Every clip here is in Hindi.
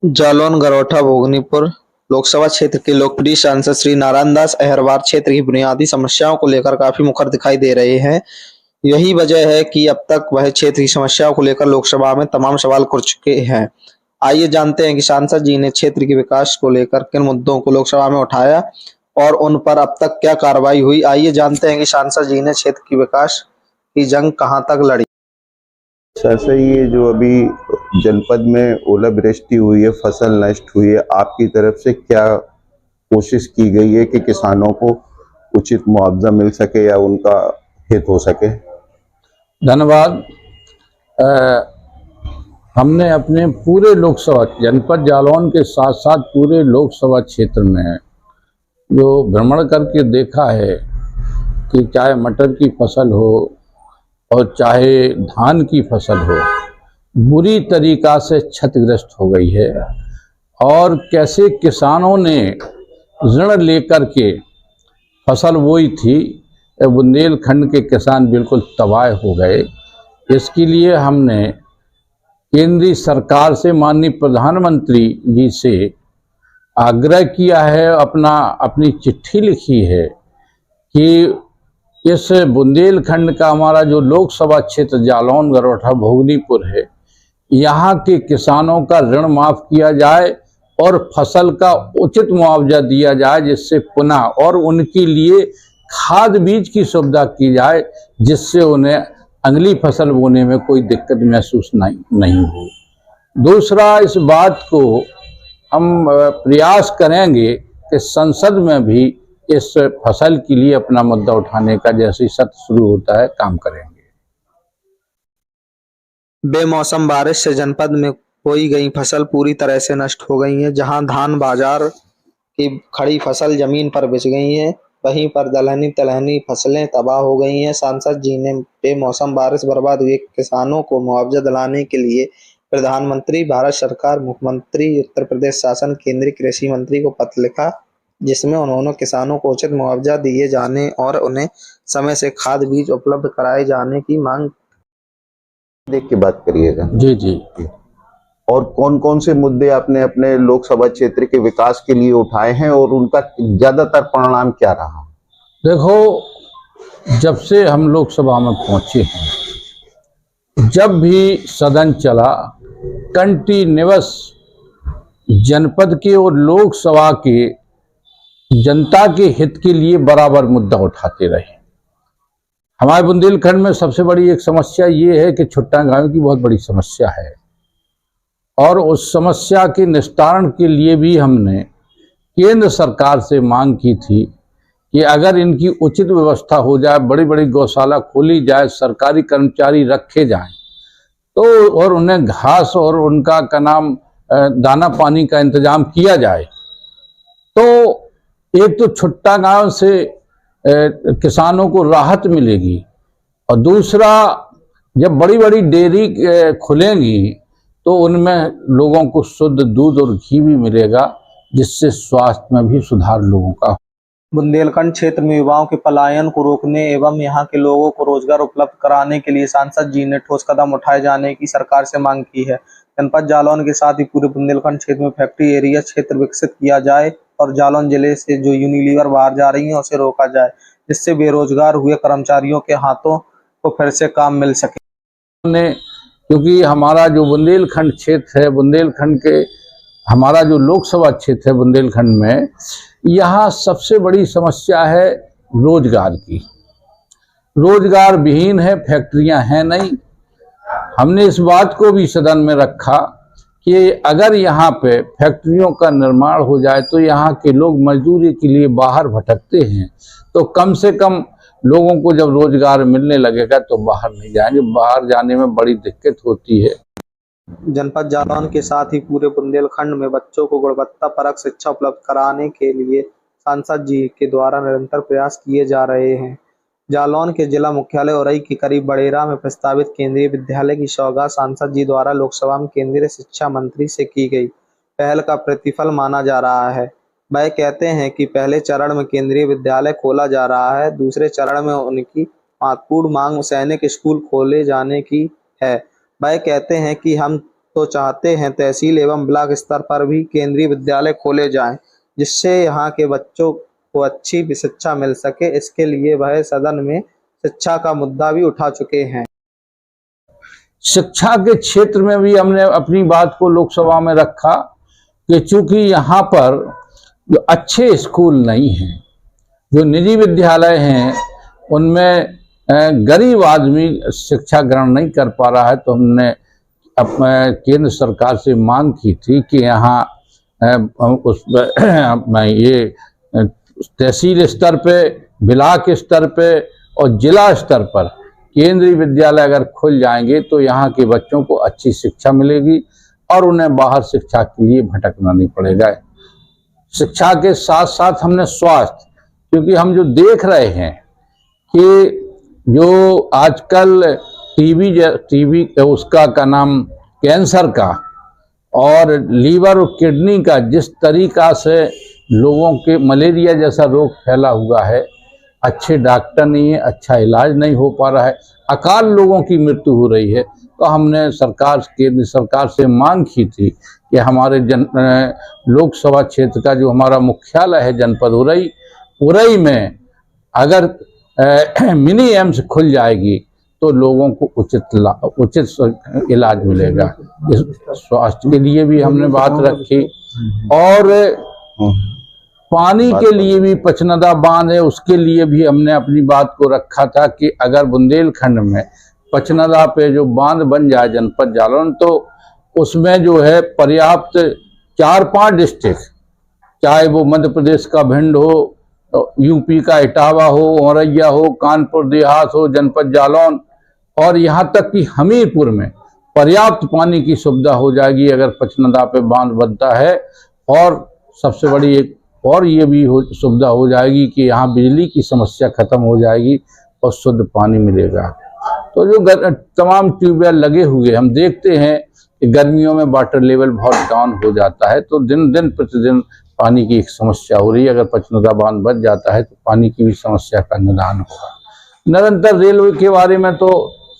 जालौन गरोठा भोगनीपुर लोकसभा क्षेत्र के लोकप्रिय सांसद श्री नारायण दास अहिरवार क्षेत्र की बुनियादी समस्याओं को लेकर काफी मुखर दिखाई दे रहे हैं। यही वजह है कि अब तक वह क्षेत्र की समस्याओं को लेकर लोकसभा में तमाम सवाल कर चुके हैं। आइए जानते हैं कि सांसद जी ने क्षेत्र के विकास को लेकर किन मुद्दों को लोकसभा में उठाया और उन पर अब तक क्या कार्रवाई हुई। आइए जानते हैं कि सांसद जी ने क्षेत्र की विकास की जंग कहां तक लड़ी। सर ये जो अभी जनपद में ओलावृष्टि हुई है, फसल नष्ट हुई है, आपकी तरफ से क्या कोशिश की गई है कि किसानों को उचित मुआवजा मिल सके या उनका हित हो सके? धन्यवाद। हमने अपने पूरे लोकसभा जनपद जालौन के साथ साथ पूरे लोकसभा क्षेत्र में जो भ्रमण करके देखा है कि चाहे मटर की फसल हो और चाहे धान की फसल हो, बुरी तरीक़ा से क्षतिग्रस्त हो गई है और कैसे किसानों ने ऋण लेकर के फसल बोई थी, बुंदेलखंड के किसान बिल्कुल तबाह हो गए। इसके लिए हमने केंद्रीय सरकार से माननीय प्रधानमंत्री जी से आग्रह किया है, अपनी चिट्ठी लिखी है कि इस बुंदेलखंड का हमारा जो लोकसभा क्षेत्र जालौन गरोठा भोगनीपुर है, यहाँ के किसानों का ऋण माफ़ किया जाए और फसल का उचित मुआवजा दिया जाए, जिससे पुनः और उनके लिए खाद बीज की सुविधा की जाए, जिससे उन्हें अगली फसल बोने में कोई दिक्कत महसूस नहीं हो। दूसरा, इस बात को हम प्रयास करेंगे कि संसद में भी इस फसल के लिए अपना मुद्दा उठाने का जैसे ही सत्र शुरू होता है काम करेंगे। बेमौसम बारिश से जनपद में बोई गई फसल पूरी तरह से नष्ट हो गई है। जहां धान बाजार की खड़ी फसल जमीन पर बिछ गई है, वहीं पर दलहनी तिलहनी फसलें तबाह हो गई हैं। सांसद जी ने बेमौसम बारिश बर्बाद हुए किसानों को मुआवजा दिलाने के लिए प्रधानमंत्री, भारत सरकार, मुख्यमंत्री, उत्तर प्रदेश शासन, केंद्रीय कृषि मंत्री को पत्र लिखा, जिसमें उन्होंने किसानों को उचित मुआवजा दिए जाने और उन्हें समय से खाद बीज उपलब्ध कराए जाने की मांग। देख के बात करिएगा। जी जी। और कौन कौन से मुद्दे आपने अपने लोकसभा क्षेत्र के विकास के लिए उठाए हैं और उनका ज्यादातर परिणाम क्या रहा? देखो, जब से हम लोकसभा में पहुंचे हैं, जब भी सदन चला, कंटिन्यूअस जनपद के और लोकसभा के जनता के हित के लिए बराबर मुद्दा उठाते रहे। हमारे बुंदेलखंड में सबसे बड़ी एक समस्या ये है कि छुट्टा गायों की बहुत बड़ी समस्या है और उस समस्या के निस्तारण के लिए भी हमने केंद्र सरकार से मांग की थी कि अगर इनकी उचित व्यवस्था हो जाए, बड़ी बड़ी गौशाला खोली जाए, सरकारी कर्मचारी रखे जाएं तो और उन्हें घास और उनका दाना पानी का इंतजाम किया जाए, तो एक तो छुट्टा गांव से किसानों को राहत मिलेगी और दूसरा, जब बड़ी बड़ी डेयरी खुलेंगी तो उनमें लोगों को शुद्ध दूध और घी भी मिलेगा, जिससे स्वास्थ्य में भी सुधार लोगों का। बुंदेलखंड क्षेत्र में युवाओं के पलायन को रोकने एवं यहां के लोगों को रोजगार उपलब्ध कराने के लिए सांसद जी ने ठोस कदम उठाए जाने की सरकार से मांग की है। जनपद जालौन के साथ ही पूरे बुंदेलखंड क्षेत्र में फैक्ट्री एरिया क्षेत्र विकसित किया जाए और जालौन जिले से जो यूनिलीवर बाहर जा रही है उसे रोका जाए, जिससे बेरोजगार हुए कर्मचारियों के हाथों को फिर से काम मिल सके। क्योंकि हमारा जो बुंदेलखंड क्षेत्र है, बुंदेलखंड के हमारा जो लोकसभा क्षेत्र है बुंदेलखंड में, यहाँ सबसे बड़ी समस्या है रोजगार की। रोजगार विहीन है, फैक्ट्रियां हैं नहीं। हमने इस बात को भी सदन में रखा कि अगर यहाँ पे फैक्ट्रियों का निर्माण हो जाए तो यहाँ के लोग मजदूरी के लिए बाहर भटकते हैं, तो कम से कम लोगों को जब रोजगार मिलने लगेगा तो बाहर नहीं जाएंगे। बाहर जाने में बड़ी दिक्कत होती है। जनपद जालौन के साथ ही पूरे बुंदेलखंड में बच्चों को गुणवत्ता परक शिक्षा उपलब्ध कराने के लिए सांसद जी के द्वारा निरंतर प्रयास किए जा रहे हैं। जालौन के जिला मुख्यालय औरई के करीब बड़ेरा में प्रस्तावित केंद्रीय विद्यालय की सौगात सांसद जी द्वारा लोकसभा में केंद्रीय शिक्षा मंत्री से की गई पहल का प्रतिफल माना जा रहा है। वह कहते हैं कि पहले चरण में केंद्रीय विद्यालय खोला जा रहा है, दूसरे चरण में उनकी महत्वपूर्ण मांग सैनिक स्कूल खोले जाने की है। वह कहते हैं कि हम तो चाहते हैं तहसील एवं ब्लॉक स्तर पर भी केंद्रीय विद्यालय खोले जाएं, जिससे यहाँ के बच्चों को अच्छी शिक्षा मिल सके। इसके लिए वह सदन में शिक्षा का मुद्दा भी उठा चुके हैं। शिक्षा के क्षेत्र में भी हमने अपनी बात को लोकसभा में रखा कि चूंकि यहाँ पर जो अच्छे स्कूल नहीं हैं, जो निजी विद्यालय हैं, उनमें गरीब आदमी शिक्षा ग्रहण नहीं कर पा रहा है, तो हमने केंद्र सरकार से मांग की थी कि यहाँ उस ये तहसील स्तर पे, ब्लॉक स्तर पे और जिला स्तर पर केंद्रीय विद्यालय अगर खुल जाएंगे तो यहाँ के बच्चों को अच्छी शिक्षा मिलेगी और उन्हें बाहर शिक्षा के लिए भटकना नहीं पड़ेगा। शिक्षा के साथ साथ हमने स्वास्थ्य, क्योंकि हम जो देख रहे हैं कि जो आजकल टीबी उसका का नाम कैंसर का और लीवर और किडनी का जिस तरीका से लोगों के मलेरिया जैसा रोग फैला हुआ है, अच्छे डॉक्टर नहीं है, अच्छा इलाज नहीं हो पा रहा है, अकाल लोगों की मृत्यु हो रही है। तो हमने केंद्र सरकार से मांग की थी कि हमारे लोकसभा क्षेत्र का जो हमारा मुख्यालय है जनपद उरई में अगर मिनी एम्स खुल जाएगी तो लोगों को उचित इलाज मिलेगा। इस स्वास्थ्य के लिए भी हमने बात रखी और पानी के लिए भी पचनदा बांध है, उसके लिए भी हमने अपनी बात को रखा था कि अगर बुंदेलखंड में पचनदा पे जो बांध बन जाए जनपद जालौन, तो उसमें जो है पर्याप्त 4-5 डिस्ट्रिक्ट, चाहे वो मध्य प्रदेश का भिंड हो, यूपी का इटावा हो, औरैया हो, कानपुर देहात हो, जनपद जालौन और यहाँ तक कि हमीरपुर में पर्याप्त पानी की सुविधा हो जाएगी अगर पचनदा पे बांध बनता है। और सबसे बड़ी एक और ये भी सुविधा हो जाएगी कि यहाँ बिजली की समस्या खत्म हो जाएगी और शुद्ध पानी मिलेगा। तो जो तमाम ट्यूबवेल लगे हुए, हम देखते हैं कि गर्मियों में वाटर लेवल बहुत डाउन हो जाता है, तो दिन प्रतिदिन पानी की एक समस्या हो रही है। अगर पचनदा बांध बच जाता है तो पानी की भी समस्या का निदान होगा। निरंतर रेलवे के बारे में तो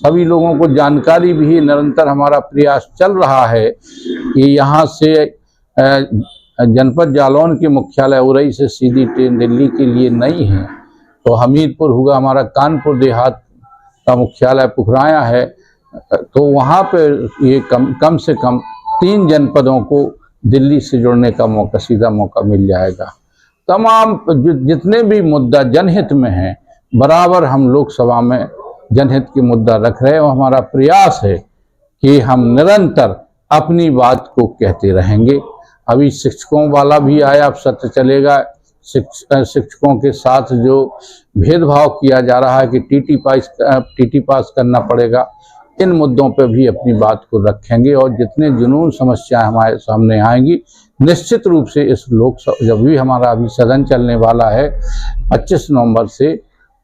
सभी लोगों को जानकारी भी है, निरंतर हमारा प्रयास चल रहा है कि यहाँ से जनपद जालौन के मुख्यालय उरई से सीधी ट्रेन दिल्ली के लिए नहीं है, तो हमीरपुर होगा, हमारा कानपुर देहात का मुख्यालय पुखराया है, तो वहाँ पे ये कम से कम 3 जनपदों को दिल्ली से जुड़ने का सीधा मौका मिल जाएगा। तमाम जितने भी मुद्दा जनहित में हैं, बराबर हम लोकसभा में जनहित के मुद्दा रख रहे हैं और हमारा प्रयास है कि हम निरंतर अपनी बात को कहते रहेंगे। अभी शिक्षकों वाला भी आया, अब सत्र चलेगा। शिक्षकों के साथ जो भेदभाव किया जा रहा है कि टीटी पास करना पड़ेगा, इन मुद्दों पे भी अपनी बात को रखेंगे और जितने जुनून समस्याएं हमारे सामने आएंगी, निश्चित रूप से इस लोकसभा जब भी हमारा अभी सदन चलने वाला है 25 नवंबर से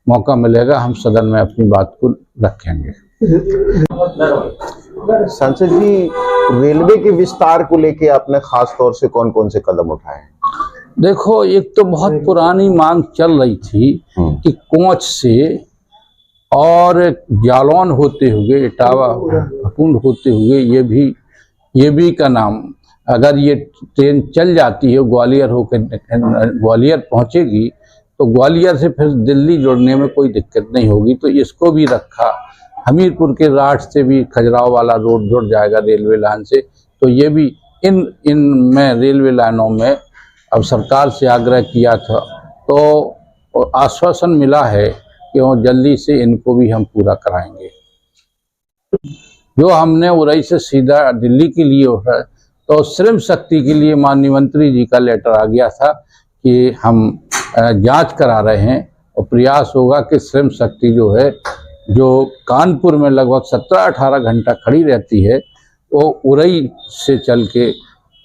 मौका मिलेगा, हम सदन में अपनी बात को रखेंगे। सांसद जी, रेलवे के विस्तार को लेके आपने खास तौर से कौन कौन से कदम उठाए? देखो, एक तो बहुत पुरानी मांग चल रही थी कि कोंच से और जालौन होते हुए, इटावा भकुंड होते हुए ये भी का नाम, अगर ये ट्रेन चल जाती है ग्वालियर होकर ग्वालियर पहुंचेगी तो ग्वालियर से फिर दिल्ली जुड़ने में कोई दिक्कत नहीं होगी, तो इसको भी रखा। हमीरपुर के राठ से भी खजुराहो वाला रोड जुड़ जाएगा रेलवे लाइन से, तो ये भी इन में रेलवे लाइनों में अब सरकार से आग्रह किया था, तो आश्वासन मिला है कि वो जल्दी से इनको भी हम पूरा कराएंगे। जो हमने उरई से सीधा दिल्ली के लिए उठा, तो श्रम शक्ति के लिए माननीय मंत्री जी का लेटर आ गया था कि हम जांच करा रहे हैं और प्रयास होगा कि श्रम शक्ति जो है, जो कानपुर में लगभग 17-18 घंटा खड़ी रहती है, वो उरई से चल के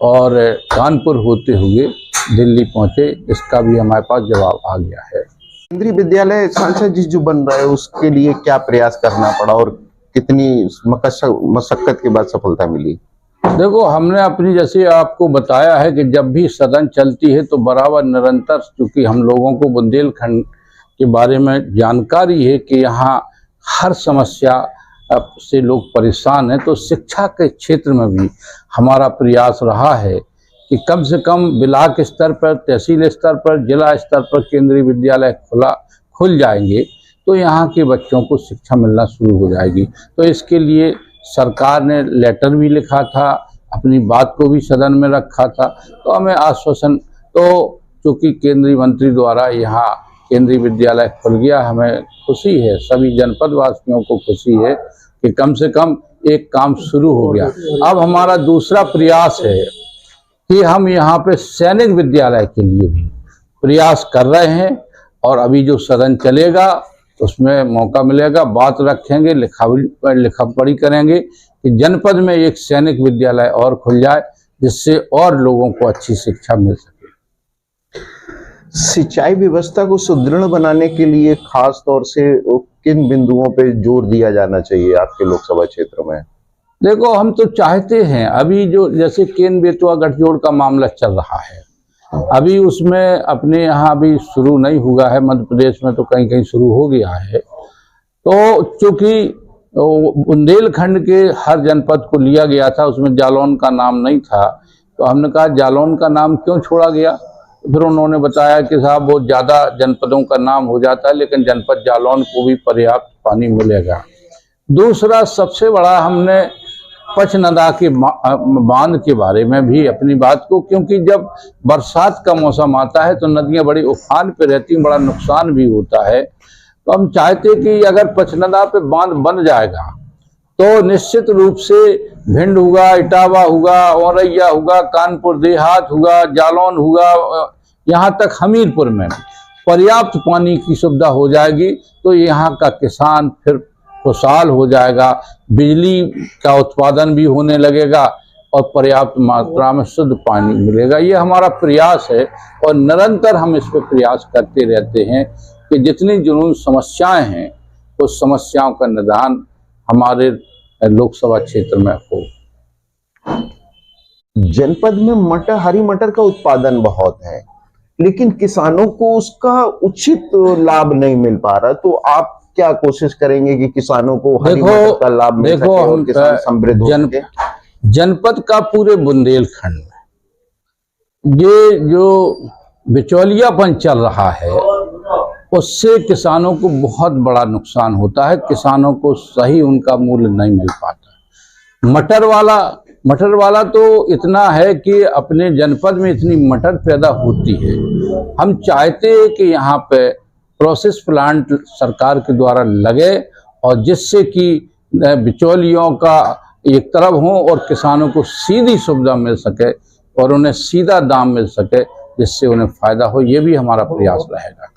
और कानपुर होते हुए दिल्ली पहुंचे। इसका भी हमारे पास जवाब आ गया है। केंद्रीय विद्यालय सांसद जी जो बन रहा है, उसके लिए क्या प्रयास करना पड़ा और कितनी मशक्कत के बाद सफलता मिली? देखो, हमने अपनी, जैसे आपको बताया है कि जब भी सदन चलती है तो बराबर निरंतर, क्योंकि हम लोगों को बुंदेलखंड के बारे में जानकारी है कि यहाँ हर समस्या से लोग परेशान हैं, तो शिक्षा के क्षेत्र में भी हमारा प्रयास रहा है कि कम से कम ब्लॉक स्तर पर, तहसील स्तर पर, जिला स्तर पर केंद्रीय विद्यालय खुल जाएंगे तो यहाँ के बच्चों को शिक्षा मिलना शुरू हो जाएगी। तो इसके लिए सरकार ने लेटर भी लिखा था, अपनी बात को भी सदन में रखा था, तो हमें आश्वासन, तो चूँकि केंद्रीय मंत्री द्वारा यहाँ केंद्रीय विद्यालय खुल गया, हमें खुशी है, सभी जनपद वासियों को खुशी है कि कम से कम एक काम शुरू हो गया। अब हमारा दूसरा प्रयास है कि हम यहाँ पे सैनिक विद्यालय के लिए भी प्रयास कर रहे हैं, और अभी जो सदन चलेगा उसमें मौका मिलेगा, बात रखेंगे, लिखा पढ़ी करेंगे कि जनपद में एक सैनिक विद्यालय और खुल जाए, जिससे और लोगों को अच्छी शिक्षा मिल सके। सिंचाई व्यवस्था को सुदृढ़ बनाने के लिए खास तौर से किन बिंदुओं पे जोर दिया जाना चाहिए आपके लोकसभा क्षेत्र में? देखो, हम तो चाहते हैं, अभी जो जैसे केन बेतवा गठजोड़ का मामला चल रहा है, अभी उसमें अपने यहाँ अभी शुरू नहीं हुआ है, मध्य प्रदेश में तो कहीं कहीं शुरू हो गया है। तो चूंकि बुंदेलखंड के हर जनपद को लिया गया था, उसमें जालौन का नाम नहीं था, तो हमने कहा जालौन का नाम क्यों छोड़ा गया। फिर उन्होंने बताया कि साहब बहुत ज़्यादा जनपदों का नाम हो जाता है, लेकिन जनपद जालौन को भी पर्याप्त पानी मिलेगा। दूसरा सबसे बड़ा, हमने पचनदा के बांध के बारे में भी अपनी बात को, क्योंकि जब बरसात का मौसम आता है तो नदियां बड़ी उफान पे रहती हैं, बड़ा नुकसान भी होता है। तो हम चाहते कि अगर पचनदा पे बांध बन जाएगा तो निश्चित रूप से भिंड हुआ, इटावा हुआ, औरैया हुआ, कानपुर देहात हुआ, जालौन हुआ, यहाँ तक हमीरपुर में पर्याप्त पानी की सुविधा हो जाएगी। तो यहाँ का किसान फिर खुशहाल हो जाएगा, बिजली का उत्पादन भी होने लगेगा और पर्याप्त मात्रा में शुद्ध पानी मिलेगा। ये हमारा प्रयास है और निरंतर हम इस पर प्रयास करते रहते हैं कि जितनी जुनून समस्याएं हैं उस समस्याओं का निदान हमारे लोकसभा क्षेत्र में हो। जनपद में मटर, हरी मटर का उत्पादन बहुत है, लेकिन किसानों को उसका उचित लाभ नहीं मिल पा रहा। तो आप क्या कोशिश करेंगे कि किसानों को हरी मटर का लाभ मिल सके और किसान समृद्ध हो सके? जनपद का पूरे बुंदेलखंड में ये जो बिचौलियापन चल रहा है उससे किसानों को बहुत बड़ा नुकसान होता है, किसानों को सही उनका मूल्य नहीं मिल पाता। मटर वाला तो इतना है कि अपने जनपद में इतनी मटर पैदा होती है, हम चाहते हैं कि यहाँ पे प्रोसेस प्लांट सरकार के द्वारा लगे और जिससे कि बिचौलियों का एक तरफ हो और किसानों को सीधी सुविधा मिल सके और उन्हें सीधा दाम मिल सके, जिससे उन्हें फायदा हो। ये भी हमारा प्रयास रहेगा।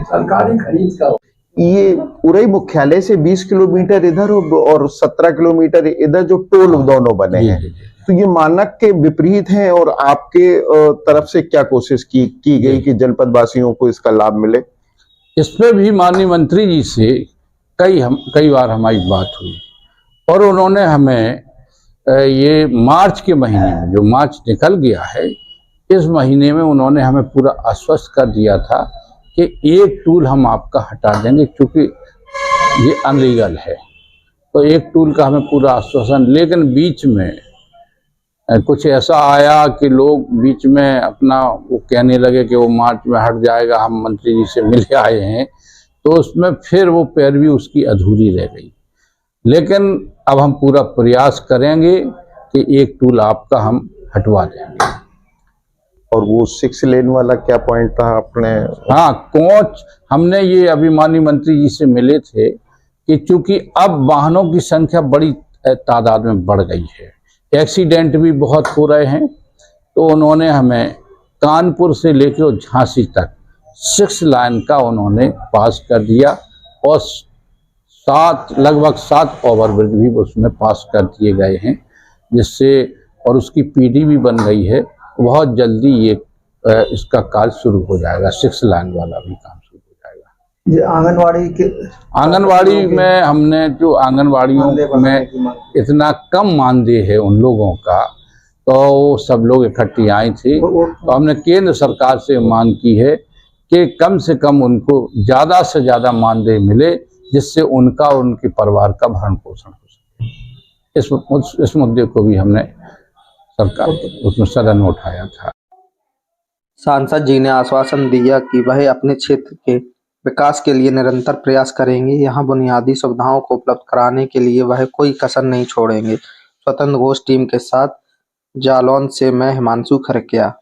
सरकारी खरीद का ये उरई मुख्यालय से 20 किलोमीटर इधर और 17 किलोमीटर इधर जो टोल दोनों बने हैं, तो ये मानक के विपरीत हैं। और आपके तरफ से क्या कोशिश की गई कि जनपद वासियों को इसका लाभ मिले? इस पे भी माननीय मंत्री जी से कई बार हमारी बात हुई और उन्होंने हमें ये मार्च के महीने में, जो मार्च निकल गया है, इस महीने में उन्होंने हमें पूरा आश्वस्त कर दिया था कि एक टूल हम आपका हटा देंगे, क्योंकि ये अनलीगल है। तो एक टूल का हमें पूरा आश्वासन, लेकिन बीच में कुछ ऐसा आया कि लोग बीच में अपना वो कहने लगे कि वो मार्च में हट जाएगा, हम मंत्री जी से मिले आए हैं, तो उसमें फिर वो पैरवी उसकी अधूरी रह गई। लेकिन अब हम पूरा प्रयास करेंगे कि एक टूल आपका हम हटवा देंगे। और वो 6 लेन वाला क्या पॉइंट था आपने? हाँ, कोच हमने ये अभी माननीय मंत्री जी से मिले थे कि चूंकि अब वाहनों की संख्या बड़ी तादाद में बढ़ गई है, एक्सीडेंट भी बहुत हो रहे हैं, तो उन्होंने हमें कानपुर से लेकर झांसी तक 6 लाइन का उन्होंने पास कर दिया और लगभग 7 ओवरब्रिज भी उसमें पास कर दिए गए हैं, जिससे और उसकी पीडी भी बन गई है। बहुत जल्दी ये इसका कार्य शुरू हो जाएगा, 6 लाइन वाला भी काम शुरू हो जाएगा। आंगनवाड़ी में हमने जो आंगनवाड़ियों में इतना कम मानदेय है उन लोगों का, तो सब लोग इकट्ठी आई थी, तो हमने केंद्र सरकार से मांग की है कि कम से कम उनको ज़्यादा से ज़्यादा मानदेय मिले, जिससे उनका और उनके परिवार का भरण पोषण हो सके। इस मुद्दे को भी हमने सरकार उसमें सदन में उठाया था। सांसद जी ने आश्वासन दिया कि वह अपने क्षेत्र के विकास के लिए निरंतर प्रयास करेंगे। यहाँ बुनियादी सुविधाओं को उपलब्ध कराने के लिए वह कोई कसर नहीं छोड़ेंगे। स्वतंत्र घोष टीम के साथ जालौन से मैं हिमांशु खरकिया।